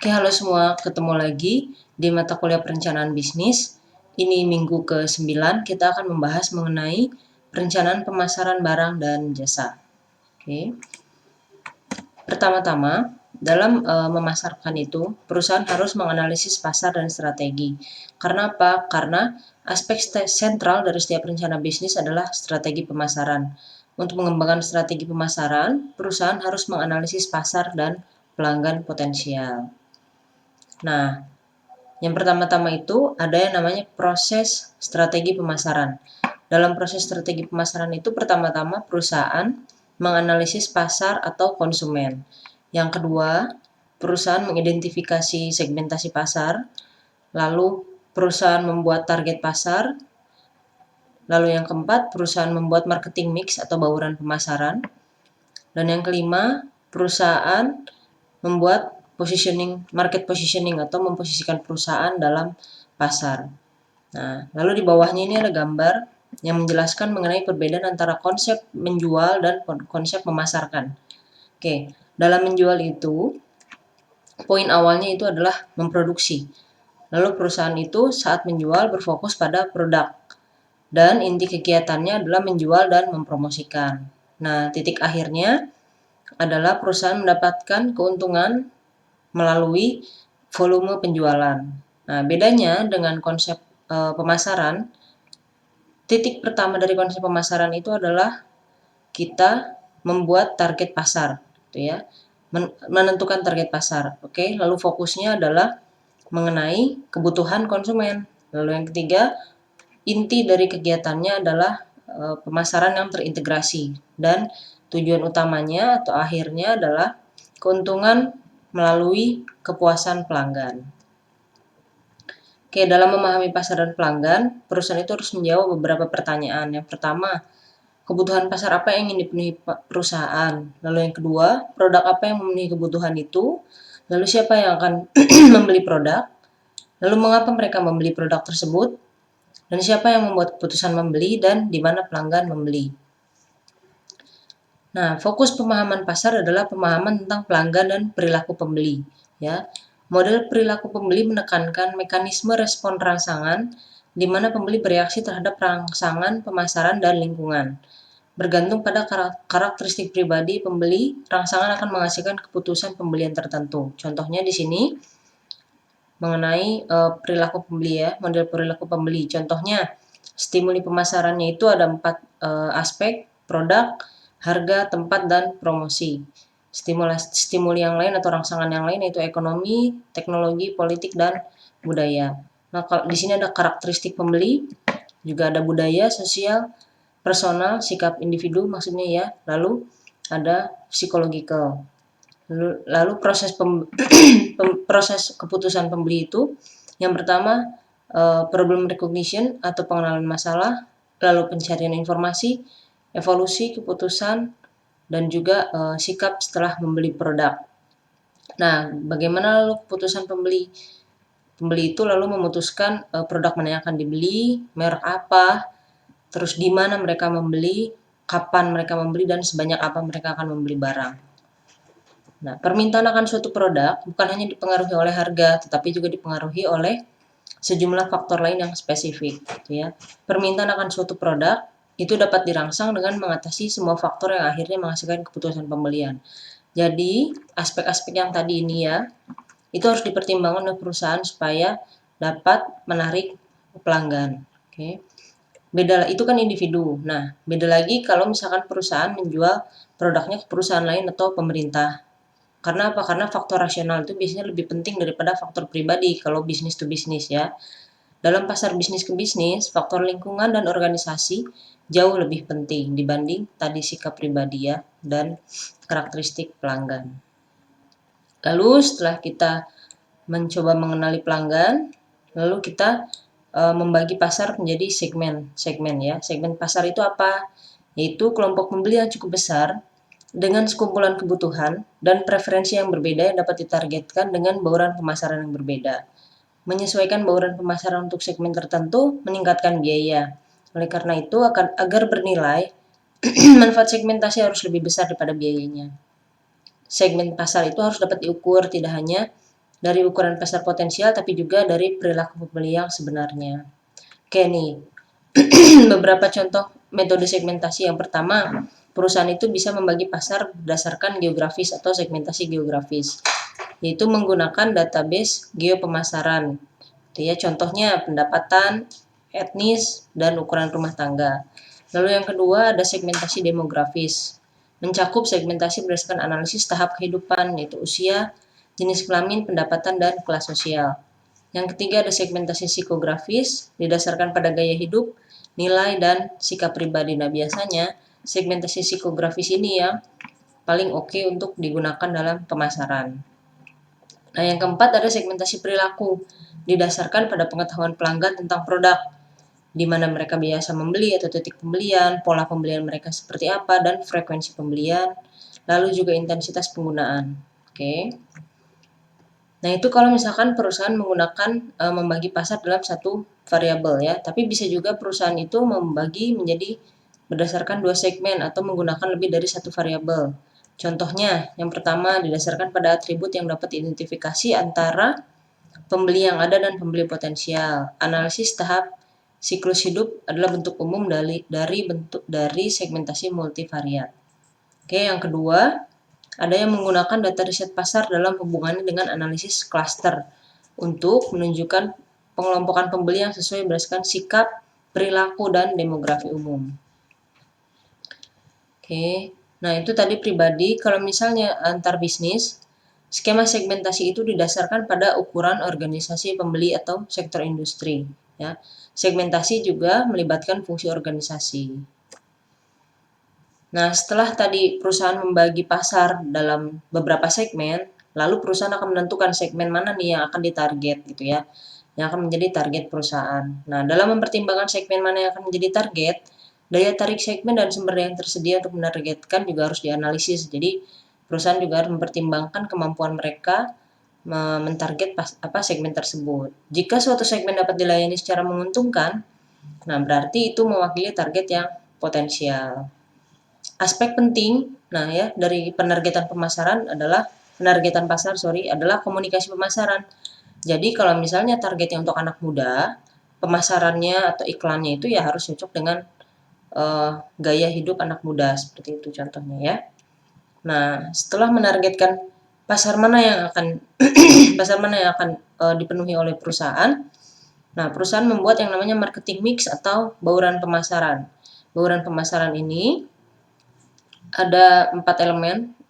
Oke, halo semua. Ketemu lagi di mata kuliah perencanaan bisnis. Ini minggu ke-9, kita akan membahas mengenai perencanaan pemasaran barang dan jasa. Oke. Pertama-tama, dalam memasarkan itu, perusahaan harus menganalisis pasar dan strategi. Karena apa? Karena aspek sentral dari setiap rencana bisnis adalah strategi pemasaran. Untuk mengembangkan strategi pemasaran, perusahaan harus menganalisis pasar dan pelanggan potensial. Nah, yang pertama-tama itu ada yang namanya proses strategi pemasaran. Dalam proses strategi pemasaran itu pertama-tama perusahaan menganalisis pasar atau konsumen. Yang kedua, perusahaan mengidentifikasi segmentasi pasar. Lalu perusahaan membuat target pasar. Lalu yang keempat, perusahaan membuat marketing mix atau bauran pemasaran. Dan yang kelima, perusahaan membuat market positioning atau memposisikan perusahaan dalam pasar. Nah, lalu di bawahnya ini ada gambar yang menjelaskan mengenai perbedaan antara konsep menjual dan konsep memasarkan. Oke, dalam menjual itu, poin awalnya itu adalah memproduksi. Lalu perusahaan itu saat menjual berfokus pada produk. Dan inti kegiatannya adalah menjual dan mempromosikan. Nah, titik akhirnya adalah perusahaan mendapatkan keuntungan melalui volume penjualan. Nah, bedanya dengan konsep pemasaran, titik pertama dari konsep pemasaran itu adalah kita membuat target pasar, gitu ya, menentukan target pasar. Oke, lalu fokusnya adalah mengenai kebutuhan konsumen. Lalu yang ketiga, inti dari kegiatannya adalah pemasaran yang terintegrasi dan tujuan utamanya atau akhirnya adalah keuntungan melalui kepuasan pelanggan. Oke, dalam memahami pasar dan pelanggan, perusahaan itu harus menjawab beberapa pertanyaan. Yang pertama, kebutuhan pasar apa yang ingin dipenuhi perusahaan? Lalu yang kedua, produk apa yang memenuhi kebutuhan itu? Lalu siapa yang akan membeli produk? Lalu mengapa mereka membeli produk tersebut? Dan siapa yang membuat keputusan membeli dan di mana pelanggan membeli? Nah, fokus pemahaman pasar adalah pemahaman tentang pelanggan dan perilaku pembeli. Ya, model perilaku pembeli menekankan mekanisme respon rangsangan, di mana pembeli bereaksi terhadap rangsangan pemasaran dan lingkungan. Bergantung pada karakteristik pribadi pembeli, rangsangan akan menghasilkan keputusan pembelian tertentu. Contohnya di sini mengenai perilaku pembeli ya, model perilaku pembeli. Contohnya, stimuli pemasarannya itu ada 4 aspek: produk, harga, tempat, dan promosi. Stimuli yang lain atau rangsangan yang lain yaitu ekonomi, teknologi, politik, dan budaya. Nah, kalau di sini ada karakteristik pembeli, juga ada budaya, sosial, personal, sikap individu maksudnya ya. Lalu ada psychological. Lalu proses keputusan pembeli itu yang pertama problem recognition atau pengenalan masalah, lalu pencarian informasi, evolusi keputusan, dan juga sikap setelah membeli produk. Nah, bagaimana lalu keputusan pembeli? Pembeli itu lalu memutuskan produk mana yang akan dibeli, merek apa, terus di mana mereka membeli, kapan mereka membeli, dan sebanyak apa mereka akan membeli barang. Nah, permintaan akan suatu produk bukan hanya dipengaruhi oleh harga, tetapi juga dipengaruhi oleh sejumlah faktor lain yang spesifik. Gitu ya. Permintaan akan suatu produk itu dapat dirangsang dengan mengatasi semua faktor yang akhirnya menghasilkan keputusan pembelian. Jadi, aspek-aspek yang tadi ini ya, itu harus dipertimbangkan oleh perusahaan supaya dapat menarik pelanggan. Oke. Beda, itu kan individu. Nah, beda lagi kalau misalkan perusahaan menjual produknya ke perusahaan lain atau pemerintah. Karena apa? Karena faktor rasional itu biasanya lebih penting daripada faktor pribadi kalau bisnis to bisnis ya. Dalam pasar bisnis ke bisnis, faktor lingkungan dan organisasi jauh lebih penting dibanding tadi sikap pribadi ya dan karakteristik pelanggan. Lalu setelah kita mencoba mengenali pelanggan, lalu kita membagi pasar menjadi segmen ya. Segmen pasar itu apa? Yaitu kelompok pembeli yang cukup besar dengan sekumpulan kebutuhan dan preferensi yang berbeda yang dapat ditargetkan dengan bauran pemasaran yang berbeda. Menyesuaikan bauran pemasaran untuk segmen tertentu meningkatkan biaya. Oleh karena itu, agar bernilai, manfaat segmentasi harus lebih besar daripada biayanya. Segmen pasar itu harus dapat diukur tidak hanya dari ukuran pasar potensial, tapi juga dari perilaku pembeli yang sebenarnya. Oke nih, beberapa contoh metode segmentasi. Yang pertama, perusahaan itu bisa membagi pasar berdasarkan geografis atau segmentasi geografis, yaitu menggunakan database geopemasaran. Ya, contohnya pendapatan, etnis, dan ukuran rumah tangga. Lalu yang kedua ada segmentasi demografis, mencakup segmentasi berdasarkan analisis tahap kehidupan, yaitu usia, jenis kelamin, pendapatan, dan kelas sosial. Yang ketiga ada segmentasi psikografis, didasarkan pada gaya hidup, nilai, dan sikap pribadi. Nah, biasanya segmentasi psikografis ini yang paling oke untuk digunakan dalam pemasaran. Nah, yang keempat ada segmentasi perilaku, didasarkan pada pengetahuan pelanggan tentang produk, di mana mereka biasa membeli atau titik pembelian, pola pembelian mereka seperti apa, dan frekuensi pembelian, lalu juga intensitas penggunaan. Oke. Nah, itu kalau misalkan perusahaan menggunakan membagi pasar dalam satu variabel ya, tapi bisa juga perusahaan itu membagi menjadi berdasarkan dua segmen atau menggunakan lebih dari satu variabel. Contohnya, yang pertama didasarkan pada atribut yang dapat diidentifikasi antara pembeli yang ada dan pembeli potensial. Analisis tahap siklus hidup adalah bentuk umum dari segmentasi multivariat. Oke, yang kedua, ada yang menggunakan data riset pasar dalam hubungannya dengan analisis cluster untuk menunjukkan pengelompokan pembeli yang sesuai berdasarkan sikap, perilaku, dan demografi umum. Oke, nah itu tadi pribadi. Kalau misalnya antar bisnis, skema segmentasi itu didasarkan pada ukuran organisasi pembeli atau sektor industri. Ya, segmentasi juga melibatkan fungsi organisasi. Nah, setelah tadi perusahaan membagi pasar dalam beberapa segmen, lalu perusahaan akan menentukan segmen mana nih yang akan ditarget gitu ya, yang akan menjadi target perusahaan. Nah, dalam mempertimbangkan segmen mana yang akan menjadi target, daya tarik segmen dan sumber daya yang tersedia untuk menargetkan juga harus dianalisis. Jadi, perusahaan juga harus mempertimbangkan kemampuan mereka mentarget segmen tersebut. Jika suatu segmen dapat dilayani secara menguntungkan, nah berarti itu mewakili target yang potensial. Aspek penting, nah ya, dari penargetan pasar adalah komunikasi pemasaran. Jadi kalau misalnya targetnya untuk anak muda, pemasarannya atau iklannya itu ya harus cocok dengan gaya hidup anak muda, seperti itu contohnya ya. Nah, setelah menargetkan pasar mana yang akan dipenuhi oleh perusahaan, nah perusahaan membuat yang namanya marketing mix atau bauran pemasaran. Bauran pemasaran ini ada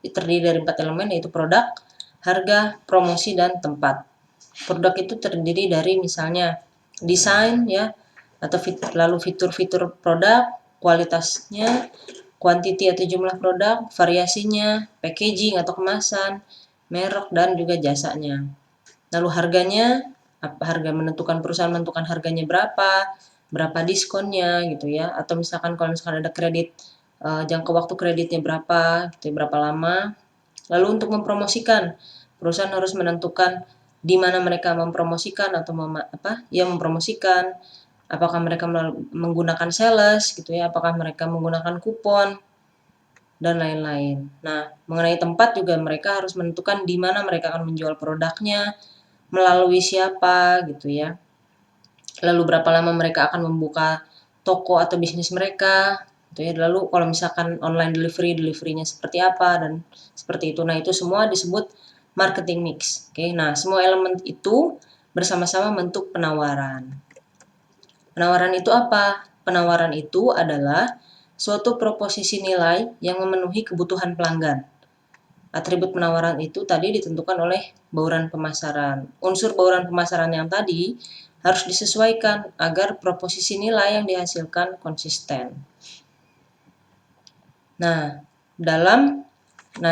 terdiri dari 4 elemen, yaitu produk, harga, promosi, dan tempat. Produk itu terdiri dari misalnya desain ya, atau lalu fitur-fitur produk, kualitasnya, kuantiti atau jumlah produk, variasinya, packaging atau kemasan, merek, dan juga jasanya. Lalu harganya, perusahaan menentukan harganya berapa diskonnya gitu ya, atau misalkan kalau misalkan ada kredit, jangka waktu kreditnya berapa, gitu, berapa lama. Lalu untuk mempromosikan, perusahaan harus menentukan di mana mereka mempromosikan atau mempromosikan, apakah mereka menggunakan sales gitu ya, apakah mereka menggunakan kupon, dan lain-lain. Nah, mengenai tempat juga mereka harus menentukan di mana mereka akan menjual produknya, melalui siapa gitu ya. Lalu berapa lama mereka akan membuka toko atau bisnis mereka gitu ya. Lalu kalau misalkan online delivery-nya seperti apa dan seperti itu. Nah, itu semua disebut marketing mix. Oke. Nah, semua elemen itu bersama-sama bentuk penawaran. Penawaran itu apa? Penawaran itu adalah suatu proposisi nilai yang memenuhi kebutuhan pelanggan. Atribut penawaran itu tadi ditentukan oleh bauran pemasaran. Unsur bauran pemasaran yang tadi harus disesuaikan agar proposisi nilai yang dihasilkan konsisten. Nah,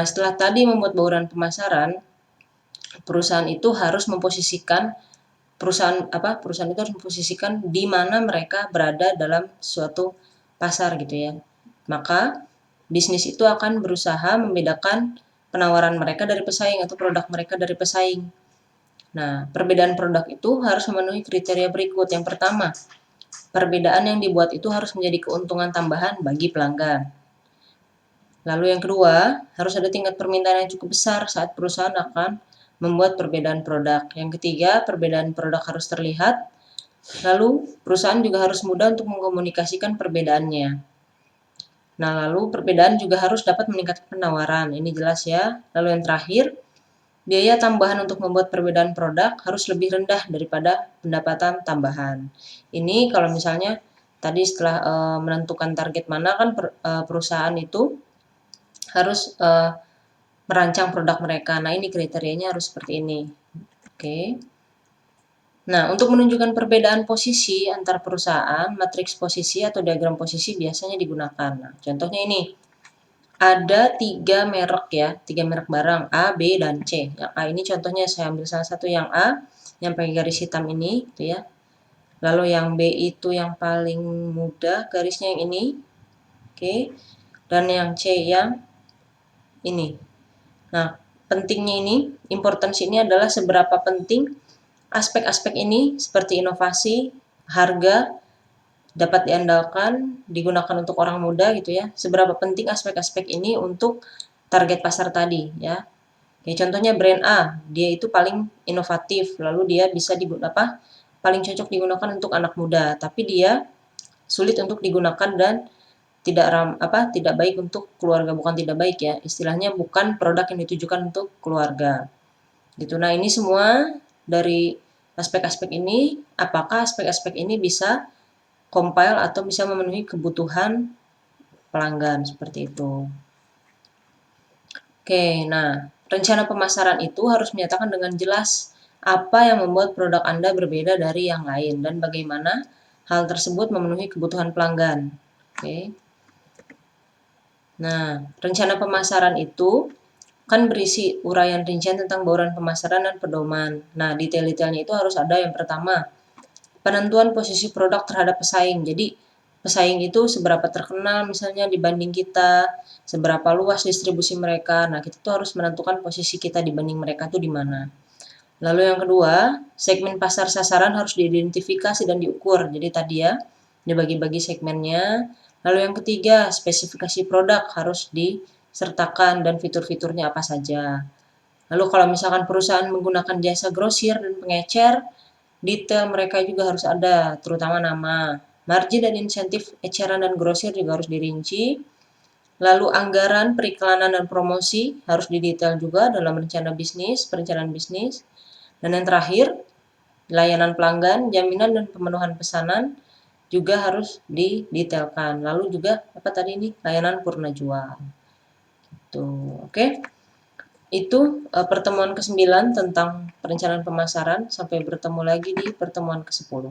setelah tadi membuat bauran pemasaran, perusahaan itu harus memposisikan di mana mereka berada dalam suatu pasar gitu ya. Maka bisnis itu akan berusaha membedakan penawaran mereka dari pesaing atau produk mereka dari pesaing. Nah, perbedaan produk itu harus memenuhi kriteria berikut. Yang pertama, perbedaan yang dibuat itu harus menjadi keuntungan tambahan bagi pelanggan. Lalu yang kedua, harus ada tingkat permintaan yang cukup besar saat perusahaan akan membuat perbedaan produk. Yang ketiga, perbedaan produk harus terlihat. Lalu, perusahaan juga harus mudah untuk mengkomunikasikan perbedaannya. Nah, lalu perbedaan juga harus dapat meningkatkan penawaran. Ini jelas ya. Lalu yang terakhir, biaya tambahan untuk membuat perbedaan produk harus lebih rendah daripada pendapatan tambahan. Ini kalau misalnya tadi setelah menentukan target mana kan perusahaan itu harus merancang produk mereka. Nah, ini kriterianya harus seperti ini. Oke. Nah, untuk menunjukkan perbedaan posisi antar perusahaan, matriks posisi atau diagram posisi biasanya digunakan. Nah, contohnya ini. Ada 3 merek ya, 3 merek barang A, B, dan C. Yang A ini contohnya saya ambil salah satu yang A, yang pakai garis hitam ini, gitu ya. Lalu yang B itu yang paling mudah, garisnya yang ini. Oke. Dan yang C yang ini. Nah, pentingnya ini, importance ini adalah seberapa penting aspek-aspek ini seperti inovasi, harga, dapat diandalkan, digunakan untuk orang muda gitu ya. Seberapa penting aspek-aspek ini untuk target pasar tadi ya. Kayak contohnya brand A, dia itu paling inovatif, lalu dia bisa paling cocok digunakan untuk anak muda, tapi dia sulit untuk digunakan dan tidak baik untuk keluarga, bukan tidak baik ya. Istilahnya bukan produk yang ditujukan untuk keluarga. Gitu. Nah, ini semua dari aspek-aspek ini, apakah aspek-aspek ini bisa compile atau bisa memenuhi kebutuhan pelanggan seperti itu. Oke, nah rencana pemasaran itu harus menyatakan dengan jelas apa yang membuat produk Anda berbeda dari yang lain dan bagaimana hal tersebut memenuhi kebutuhan pelanggan. Oke. Nah, rencana pemasaran itu kan berisi uraian rincian tentang bauran pemasaran dan pedoman. Nah, detail-detailnya itu harus ada. Yang pertama, penentuan posisi produk terhadap pesaing. Jadi, pesaing itu seberapa terkenal misalnya dibanding kita, seberapa luas distribusi mereka. Nah, kita tuh harus menentukan posisi kita dibanding mereka tuh di mana. Lalu yang kedua, segmen pasar sasaran harus diidentifikasi dan diukur. Jadi tadi ya, dibagi-bagi segmennya. Lalu yang ketiga, spesifikasi produk harus disertakan dan fitur-fiturnya apa saja. Lalu kalau misalkan perusahaan menggunakan jasa grosir dan pengecer, detail mereka juga harus ada, terutama nama. Margin dan insentif eceran dan grosir juga harus dirinci. Lalu anggaran, periklanan, dan promosi harus didetail juga dalam perencanaan bisnis. Dan yang terakhir, layanan pelanggan, jaminan dan pemenuhan pesanan juga harus didetailkan. Lalu juga apa tadi ini? Layanan purna jual. Tuh, oke. Itu pertemuan ke-9 tentang perencanaan pemasaran. Sampai bertemu lagi di pertemuan ke-10.